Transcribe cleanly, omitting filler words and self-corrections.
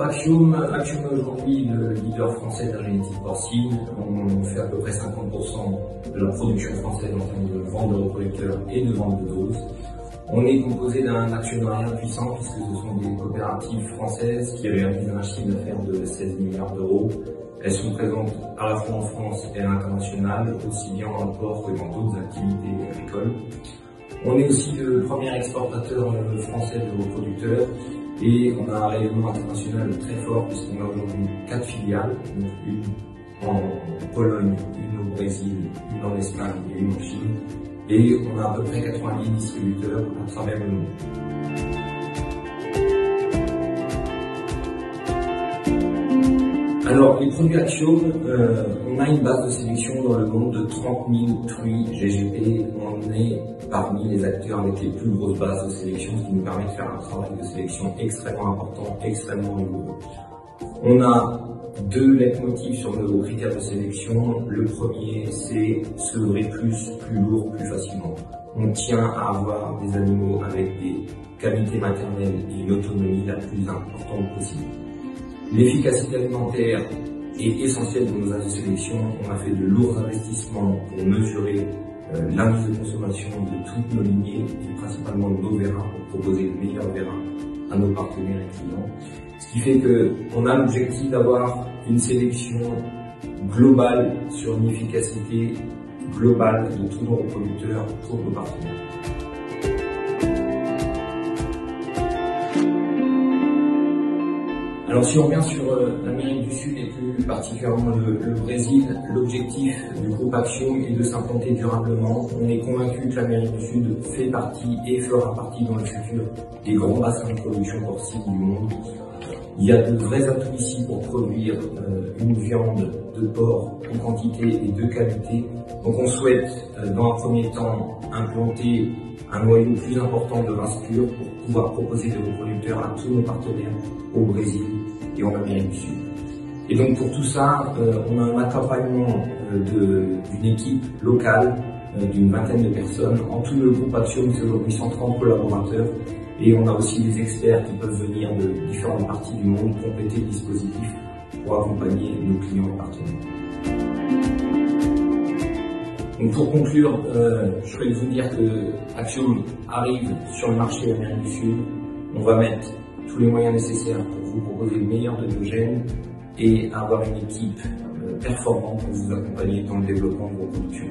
Axiom est aujourd'hui le leader français de la génétique porcine. On fait à peu près 50% de la production française en termes de vente de reproducteurs et de vente de doses. On est composé d'un actionnariat puissant puisque ce sont des coopératives françaises qui réalisent un chiffre d'affaires de 16 milliards d'euros. Elles sont présentes à la fois en France et à l'international, aussi bien en import que dans d'autres activités agricoles. On est aussi le premier exportateur français de reproducteurs et on a un rayonnement international très fort puisqu'on a aujourd'hui 4 filiales, donc une en Pologne, une au Brésil, une en Espagne et une en Chine. Et on a à peu près 90 distributeurs à travers le monde. Alors, les produits Axiom, on a une base de sélection dans le monde de 30 000 truies GGP. On est parmi les acteurs avec les plus grosses bases de sélection, ce qui nous permet de faire un travail de sélection extrêmement important, extrêmement rigoureux. On a 2 leitmotifs sur nos critères de sélection. Le premier, c'est sevrer plus lourd, plus facilement. On tient à avoir des animaux avec des qualités maternelles et une autonomie la plus importante possible. L'efficacité alimentaire est essentielle dans nos axes de sélection. On a fait de lourds investissements pour mesurer l'indice de consommation de toutes nos lignées et principalement de nos vérins pour proposer le meilleur vérin à nos partenaires et clients. Ce qui fait qu'on a l'objectif d'avoir une sélection globale sur une efficacité globale de tous nos reproducteurs pour nos partenaires. Alors si on revient sur l'Amérique du Sud et plus particulièrement le Brésil, l'objectif du groupe Axiom est de s'implanter durablement. On est convaincu que l'Amérique du Sud fait partie et fera partie dans le futur des grands bassins de production porcine du monde. Il y a de vrais atouts ici pour produire une viande de porc en quantité et de qualité. Donc on souhaite dans un premier temps implanter un noyau plus important de races pures pour pouvoir proposer des reproducteurs à tous nos partenaires au Brésil et en Amérique du Sud. Et donc pour tout ça, on a un accompagnement d'une équipe locale d'une vingtaine de personnes. En tout, le groupe Axiom, c'est aujourd'hui 130 collaborateurs et on a aussi des experts qui peuvent venir de différentes parties du monde compléter le dispositif pour accompagner nos clients et partenaires. Donc pour conclure, je voulais vous dire que Axiom arrive sur le marché Amérique du Sud. On va mettre tous les moyens nécessaires pour vous proposer le meilleur de nos gènes et avoir une équipe performante pour vous accompagner dans le développement de vos productions.